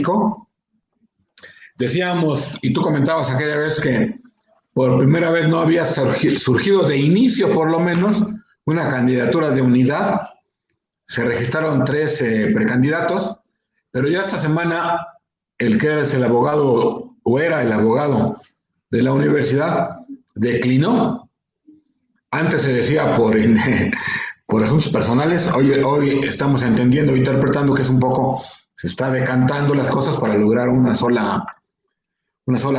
México. Decíamos, y tú comentabas aquella vez que por primera vez no había surgido de inicio, por lo menos, una candidatura de unidad. Se registraron 3 precandidatos, pero ya esta semana el que es el abogado, o era el abogado de la universidad, declinó. Antes se decía por asuntos personales, hoy estamos entendiendo e interpretando que es un poco, se está decantando las cosas para lograr una sola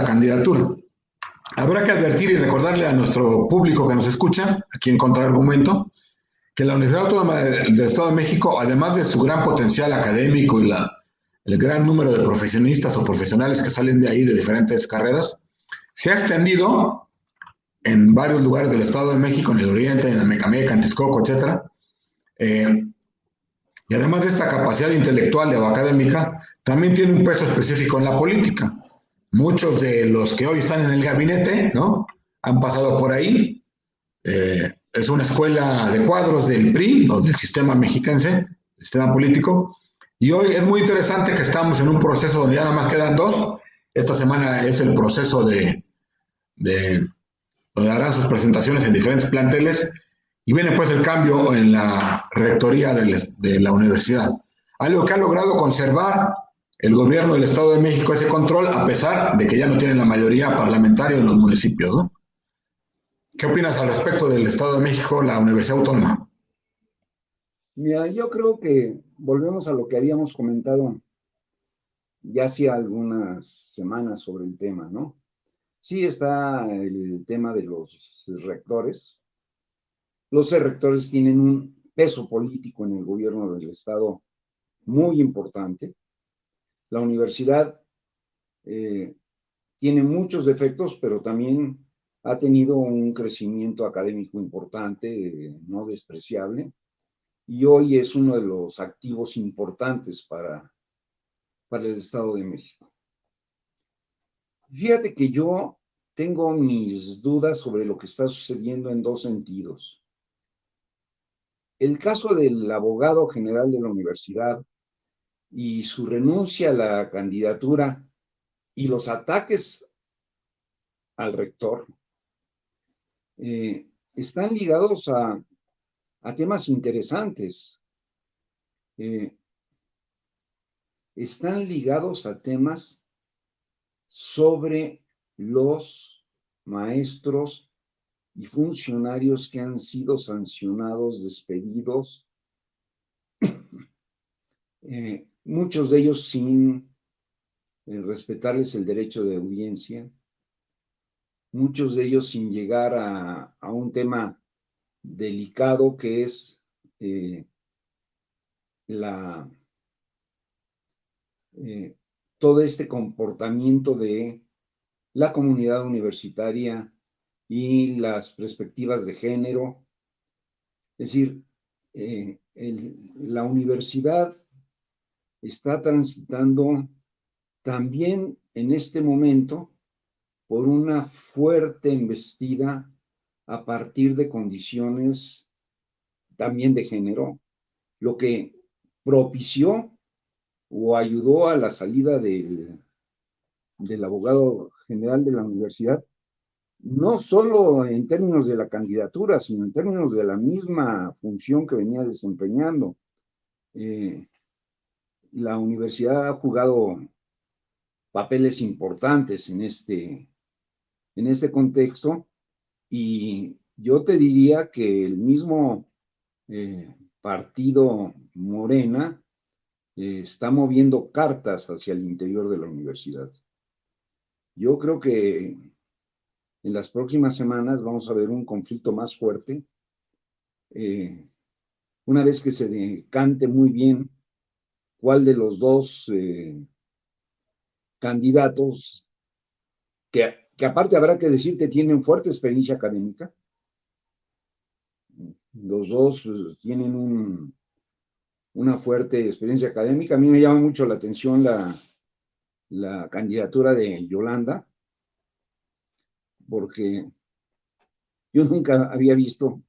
candidatura. Habrá que advertir y recordarle a nuestro público que nos escucha, aquí en Contraargumento, que la Universidad Autónoma del Estado de México, además de su gran potencial académico y el gran número de profesionistas o profesionales que salen de ahí de diferentes carreras, se ha extendido en varios lugares del Estado de México, en el Oriente, en Amecameca, en Texcoco, etc. Y además de esta capacidad intelectual o académica, también tiene un peso específico en la política. Muchos de los que hoy están en el gabinete, ¿no?, han pasado por ahí. Es una escuela de cuadros del PRI o del sistema mexiquense, sistema político. Y hoy es muy interesante que estamos en un proceso donde ya nada más quedan 2. Esta semana es el proceso de donde harán sus presentaciones en diferentes planteles y viene pues el cambio en la rectoría de la universidad. Algo que ha logrado conservar el gobierno del Estado de México, ese control, a pesar de que ya no tienen la mayoría parlamentaria en los municipios, ¿no? ¿Qué opinas al respecto del Estado de México, la Universidad Autónoma? Mira, yo creo que volvemos a lo que habíamos comentado ya hacía algunas semanas sobre el tema, ¿no? Sí está el tema de los rectores. Los rectores tienen un peso político en el gobierno del Estado muy importante. La universidad tiene muchos defectos, pero también ha tenido un crecimiento académico importante, no despreciable, y hoy es uno de los activos importantes para el Estado de México. Fíjate que yo tengo mis dudas sobre lo que está sucediendo en 2 sentidos. El caso del abogado general de la universidad y su renuncia a la candidatura y los ataques al rector están ligados a temas interesantes. Están ligados a temas sobre los maestros y funcionarios que han sido sancionados, despedidos, muchos de ellos sin respetarles el derecho de audiencia, muchos de ellos sin llegar a un tema delicado que es todo este comportamiento de la comunidad universitaria y las perspectivas de género. Es decir, la universidad está transitando también en este momento por una fuerte embestida a partir de condiciones también de género, lo que propició o ayudó a la salida del abogado general de la universidad, no solo en términos de la candidatura, sino en términos de la misma función que venía desempeñando. La universidad ha jugado papeles importantes en este contexto, y yo te diría que el mismo partido Morena está moviendo cartas hacia el interior de la universidad. Yo creo que en las próximas semanas vamos a ver un conflicto más fuerte. Una vez que se decante muy bien cuál de los 2 candidatos, que aparte habrá que decirte tienen fuerte experiencia académica, los 2 tienen una fuerte experiencia académica. A mí me llama mucho la atención la candidatura de Yolanda, porque yo nunca había visto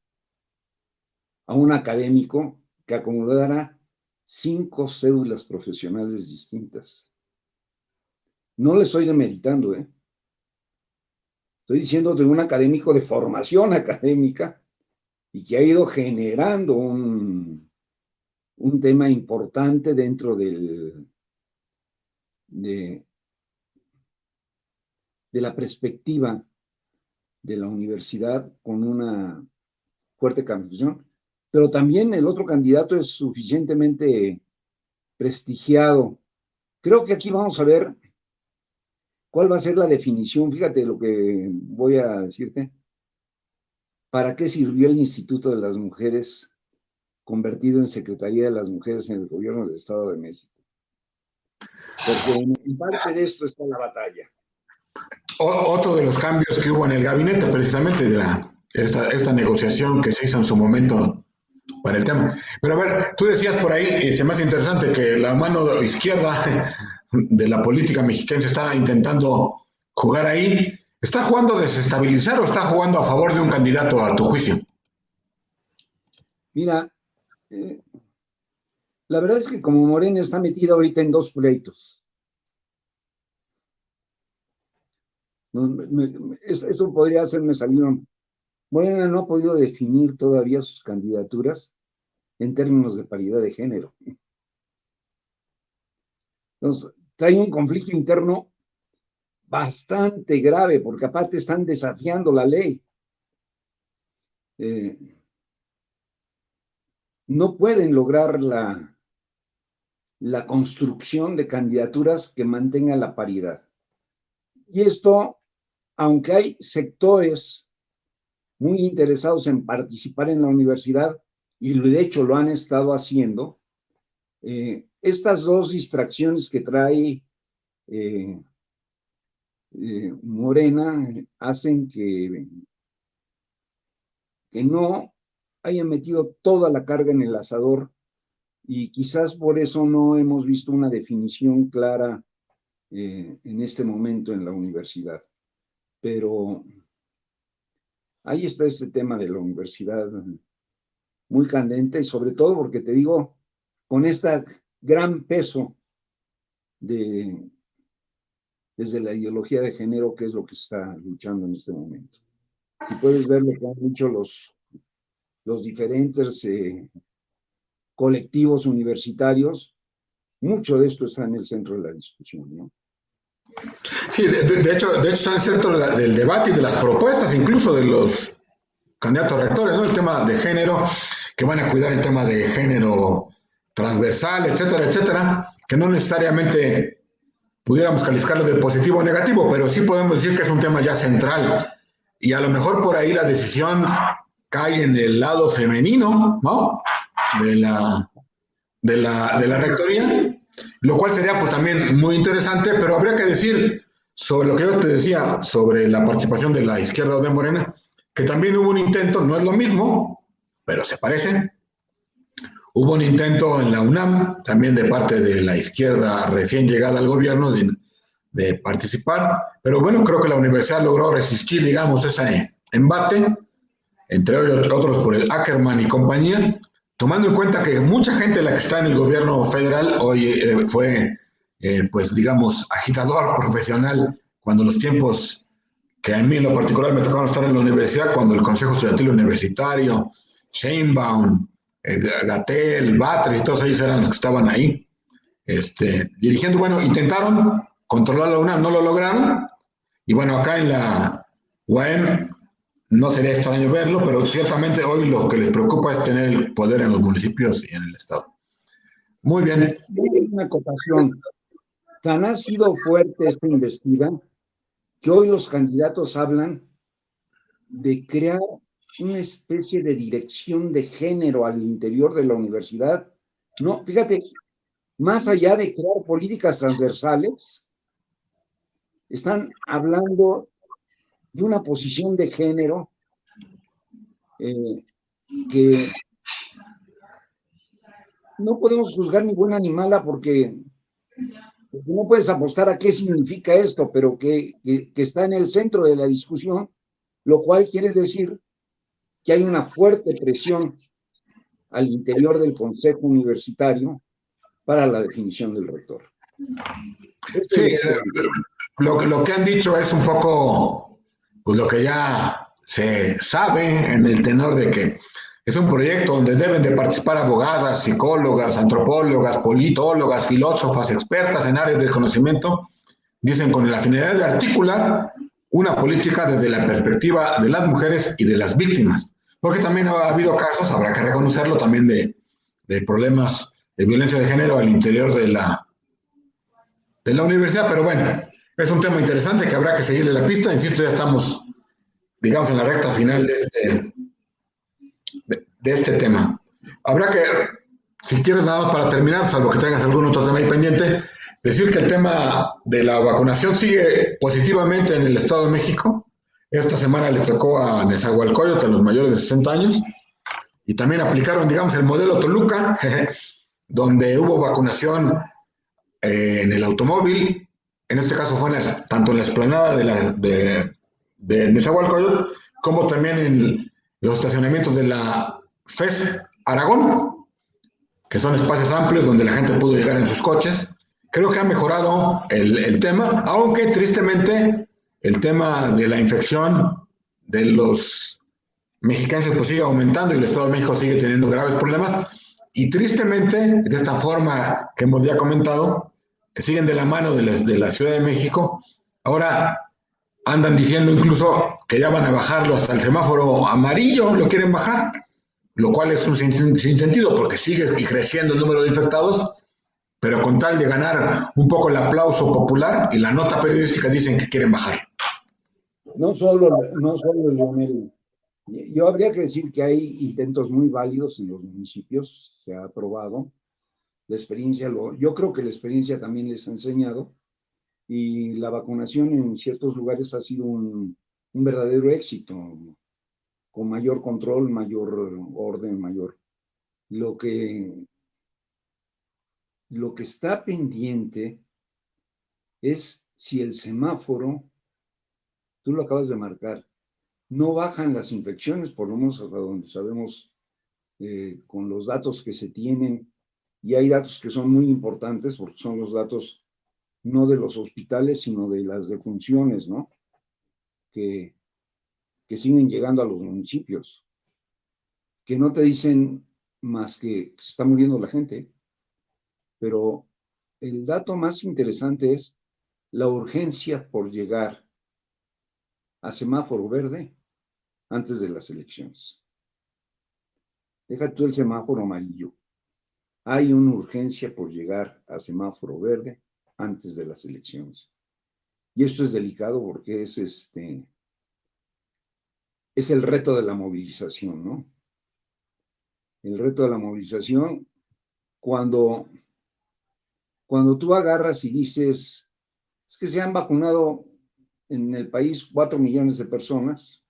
a un académico que acumulara 5 cédulas profesionales distintas. No le estoy demeritando, ¿eh? Estoy diciendo de un académico de formación académica y que ha ido generando un tema importante dentro de la perspectiva de la universidad con una fuerte calificación, pero también el otro candidato es suficientemente prestigiado. Creo que aquí vamos a ver cuál va a ser la definición. Fíjate lo que voy a decirte. ¿Para qué sirvió el Instituto de las Mujeres convertido en Secretaría de las Mujeres en el Gobierno del Estado de México? Porque en parte de esto está la batalla. Otro de los cambios que hubo en el gabinete, precisamente de esta negociación que se hizo en su momento para el tema. Pero a ver, tú decías por ahí, se me hace interesante que la mano izquierda de la política mexicana está intentando jugar ahí. ¿Está jugando a desestabilizar o está jugando a favor de un candidato a tu juicio? Mira, la verdad es que como Morena está metida ahorita en dos pleitos. Eso podría hacerme salir. Morena no ha podido definir todavía sus candidaturas en términos de paridad de género. Entonces, trae un conflicto interno bastante grave, porque aparte están desafiando la ley. No pueden lograr la construcción de candidaturas que mantengan la paridad. Y esto, aunque hay sectores muy interesados en participar en la universidad, y de hecho lo han estado haciendo, estas dos distracciones que trae Morena hacen que no hayan metido toda la carga en el asador y quizás por eso no hemos visto una definición clara en este momento en la universidad. Pero ahí está este tema de la universidad muy candente y sobre todo porque te digo, con este gran peso desde la ideología de género, que es lo que está luchando en este momento. Si puedes ver lo que han dicho los diferentes colectivos universitarios, mucho de esto está en el centro de la discusión, ¿no? Sí, de hecho está en el centro del debate y de las propuestas, incluso de los candidatos rectores, ¿no? El tema de género, que van a cuidar el tema de género transversal, etcétera, etcétera, que no necesariamente pudiéramos calificarlo de positivo o negativo, pero sí podemos decir que es un tema ya central. Y a lo mejor por ahí la decisión cae en el lado femenino, ¿no? De la rectoría, lo cual sería pues también muy interesante, pero habría que decir sobre lo que yo te decía, sobre la participación de la izquierda o de Morena, que también hubo un intento, no es lo mismo, pero se parece. Hubo un intento en la UNAM, también de parte de la izquierda recién llegada al gobierno, de participar, pero bueno, creo que la universidad logró resistir, digamos, ese embate, entre otros por el Ackerman y compañía, tomando en cuenta que mucha gente de la que está en el gobierno federal hoy fue, pues digamos, agitador profesional cuando los tiempos que a mí en lo particular me tocaron estar en la universidad, cuando el Consejo Estudiantil Universitario, Sheinbaum, Gatell, Batres, todos ellos eran los que estaban ahí, dirigiendo. Bueno, intentaron controlar la UNAM, no lo lograron, y bueno, acá en la UAM no sería extraño verlo, pero ciertamente hoy lo que les preocupa es tener el poder en los municipios y en el Estado. Muy bien. Una acotación. Tan ha sido fuerte esta investida que hoy los candidatos hablan de crear una especie de dirección de género al interior de la universidad. No, fíjate, más allá de crear políticas transversales, están hablando de una posición de género que no podemos juzgar ni buena ni mala porque no puedes apostar a qué significa esto, pero que está en el centro de la discusión, lo cual quiere decir que hay una fuerte presión al interior del Consejo Universitario para la definición del rector. Esto Sí, es excelente. lo que han dicho es un poco pues, lo que ya se sabe en el tenor de que es un proyecto donde deben de participar abogadas, psicólogas, antropólogas, politólogas, filósofas, expertas en áreas del conocimiento, dicen con la finalidad de articular una política desde la perspectiva de las mujeres y de las víctimas. Porque también ha habido casos, habrá que reconocerlo, también de problemas de violencia de género al interior de la universidad, pero bueno, es un tema interesante que habrá que seguirle la pista. Insisto, ya estamos, digamos, en la recta final de este tema. Habrá que, si quieres nada más para terminar, salvo que tengas algún otro tema ahí pendiente, decir que el tema de la vacunación sigue positivamente en el Estado de México. Esta semana le tocó a Nezahualcóyotl, a los mayores de 60 años, y también aplicaron, digamos, el modelo Toluca, donde hubo vacunación en el automóvil, en este caso fue tanto en la explanada de Nezahualcóyotl como también en los estacionamientos de la FES Aragón, que son espacios amplios donde la gente pudo llegar en sus coches. Creo que ha mejorado el tema, aunque tristemente el tema de la infección de los mexicanos pues sigue aumentando y el Estado de México sigue teniendo graves problemas. Y tristemente, de esta forma que hemos ya comentado, que siguen de la mano de la Ciudad de México, ahora andan diciendo incluso que ya van a bajarlo hasta el semáforo amarillo, lo quieren bajar, lo cual es un sin sentido porque sigue creciendo el número de infectados, pero con tal de ganar un poco el aplauso popular y la nota periodística dicen que quieren bajar. No solo Leonel. Yo habría que decir que hay intentos muy válidos en los municipios, se ha aprobado. La experiencia, yo creo que la experiencia también les ha enseñado y la vacunación en ciertos lugares ha sido un verdadero éxito, con mayor control, mayor orden, mayor. Lo que, lo que está pendiente es si el semáforo, tú lo acabas de marcar, no bajan las infecciones, por lo menos hasta donde sabemos, con los datos que se tienen, y hay datos que son muy importantes porque son los datos no de los hospitales, sino de las defunciones, ¿no? Que, que siguen llegando a los municipios, que no te dicen más que se está muriendo la gente, pero el dato más interesante es la urgencia por llegar a semáforo verde antes de las elecciones. Deja tú el semáforo amarillo. Hay una urgencia por llegar a semáforo verde antes de las elecciones. Y esto es delicado porque es el reto de la movilización, ¿no? El reto de la movilización, cuando tú agarras y dices, es que se han vacunado en el país 4 millones de personas,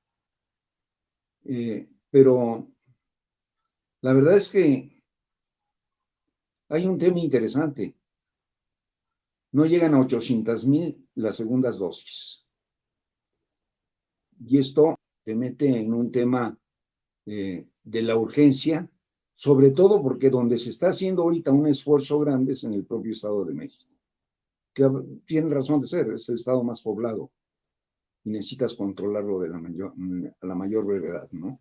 pero la verdad es que hay un tema interesante. No llegan a 800,000 las segundas dosis. Y esto te mete en un tema de la urgencia, sobre todo porque donde se está haciendo ahorita un esfuerzo grande es en el propio Estado de México, que tiene razón de ser, es el estado más poblado y necesitas controlarlo a la mayor brevedad, ¿no?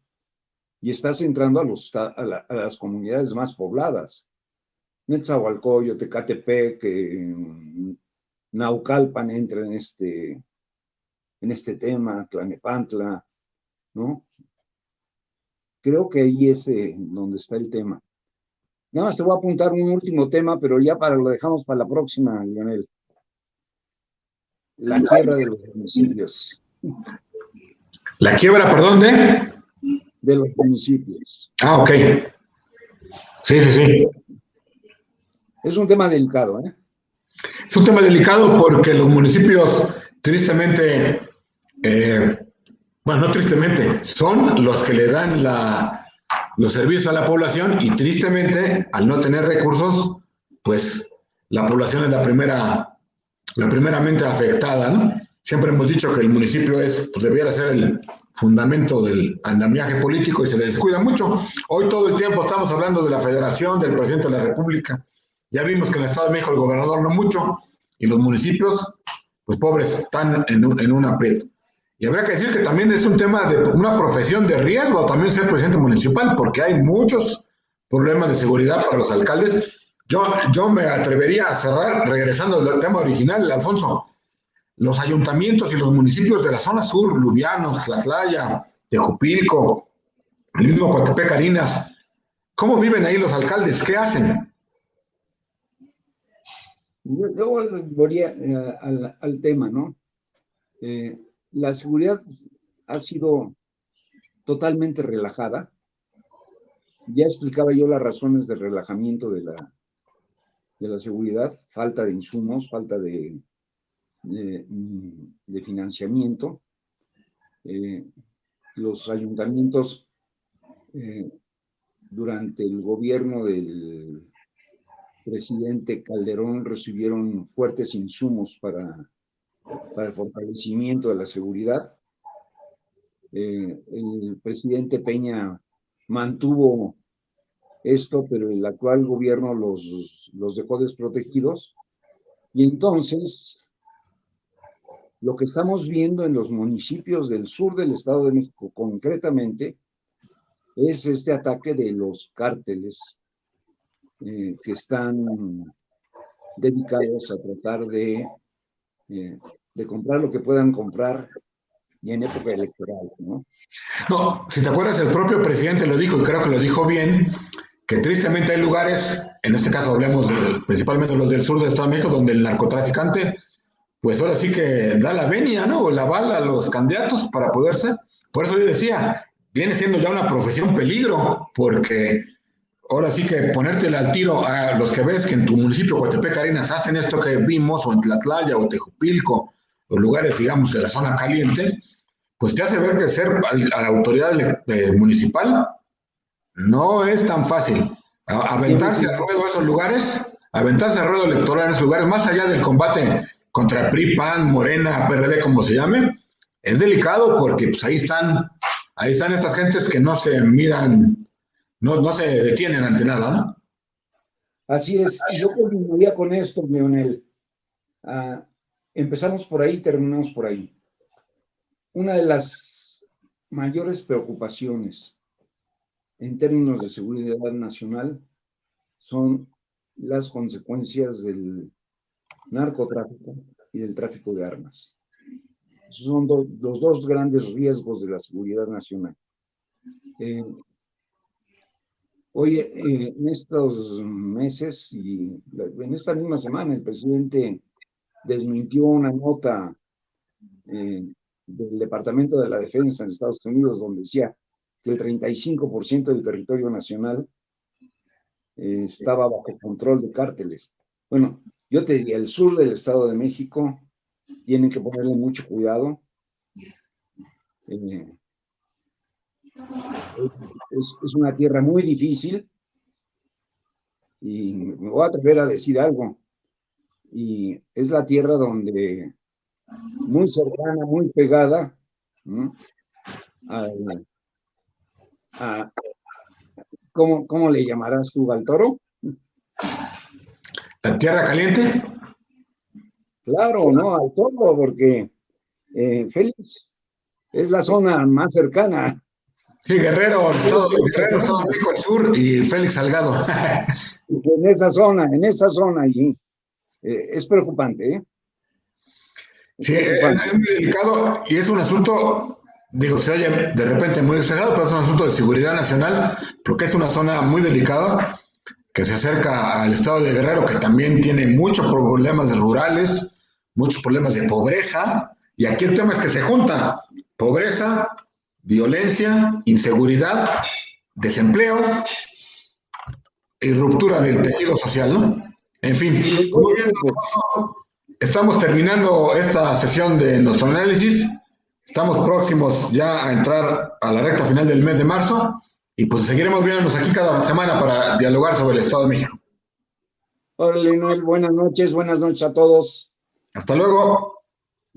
Y estás entrando a las comunidades más pobladas, Netzahualcóyotl, Ecatepec, Naucalpan entra en este tema, Tlanepantla, ¿no? Creo que ahí es donde está el tema. Nada más te voy a apuntar un último tema, pero ya lo dejamos para la próxima, Lionel. La quiebra de los municipios. ¿La quiebra, perdón, de? De los municipios. Ah, ok. Sí, sí, sí. Es un tema delicado, ¿eh? Es un tema delicado porque los municipios, tristemente, bueno, no tristemente, son los que le dan los servicios a la población y tristemente, al no tener recursos, pues la población es la primeramente afectada, ¿no? Siempre hemos dicho que el municipio pues debiera ser el fundamento del andamiaje político y se le descuida mucho. Hoy todo el tiempo estamos hablando de la federación, del presidente de la República, Ya vimos que en el Estado de México el gobernador no mucho, y los municipios, pues pobres, están en un aprieto. Y habría que decir que también es un tema de una profesión de riesgo también ser presidente municipal, porque hay muchos problemas de seguridad para los alcaldes. Yo me atrevería a cerrar, regresando al tema original, Alfonso, los ayuntamientos y los municipios de la zona sur, Lubianos, Tlatlaya, Tejupilco, el mismo Coatepec, Carinas, ¿cómo viven ahí los alcaldes? ¿Qué hacen? Luego volvería al tema, ¿no? La seguridad ha sido totalmente relajada. Ya explicaba yo las razones del relajamiento de la seguridad: falta de insumos, falta de financiamiento. Los ayuntamientos, durante el gobierno del presidente Calderón, recibieron fuertes insumos para el fortalecimiento de la seguridad. El presidente Peña mantuvo esto, pero el actual gobierno los dejó desprotegidos. Y entonces, lo que estamos viendo en los municipios del sur del Estado de México, concretamente, es este ataque de los cárteles que están dedicados a tratar de comprar lo que puedan comprar y en época electoral, ¿no? No, si te acuerdas, el propio presidente lo dijo, y creo que lo dijo bien, que tristemente hay lugares, en este caso hablemos principalmente de los del sur del Estado de México, donde el narcotraficante, pues ahora sí que da la venia, ¿no? O la bala a los candidatos para poderse. Por eso yo decía, viene siendo ya una profesión peligro, porque ahora sí que ponértela al tiro a los que ves que en tu municipio, Coatepec, Arenas, hacen esto que vimos, o en Tlatlaya, o Tejupilco, o lugares, digamos, de la zona caliente, pues te hace ver que ser a la autoridad municipal no es tan fácil. Aventarse al ruedo a esos lugares, aventarse al ruedo electoral en esos lugares, más allá del combate contra PRI, PAN, Morena, PRD, como se llame, es delicado porque pues, ahí están estas gentes que no se miran, no se detienen ante nada, ¿no? Así es. Y yo continuaría con esto, Leonel. Empezamos por ahí, terminamos por ahí. Una de las mayores preocupaciones en términos de seguridad nacional son las consecuencias del narcotráfico y del tráfico de armas. Esos son los dos grandes riesgos de la seguridad nacional. Hoy, en estos meses y en esta misma semana, el presidente desmintió una nota del Departamento de la Defensa en Estados Unidos, donde decía que el 35% del territorio nacional estaba bajo control de cárteles. Bueno, yo te diría, el sur del Estado de México tienen que ponerle mucho cuidado. Es una tierra muy difícil, y me voy a atrever a decir algo, y es la tierra donde, muy cercana, muy pegada, ¿no?, ¿cómo le llamarás tú al toro? ¿La tierra caliente? Claro, no, al toro, porque Félix es la zona más cercana. Sí, Guerrero, Estado de México, el sur, y Félix Salgado. En esa zona allí. Es preocupante, ¿eh? Sí, es muy delicado y es un asunto, digo, se oye de repente muy exagerado, pero es un asunto de seguridad nacional, porque es una zona muy delicada que se acerca al estado de Guerrero, que también tiene muchos problemas rurales, muchos problemas de pobreza, y aquí el tema es que se junta pobreza, violencia, inseguridad, desempleo y ruptura del tejido social, ¿no? En fin, Y los muy dos bien, grupos. estamos terminando esta sesión de nuestro análisis. Estamos próximos ya a entrar a la recta final del mes de marzo y pues seguiremos viéndonos aquí cada semana para dialogar sobre el Estado de México. Hola, Leonel, buenas noches a todos. Hasta luego.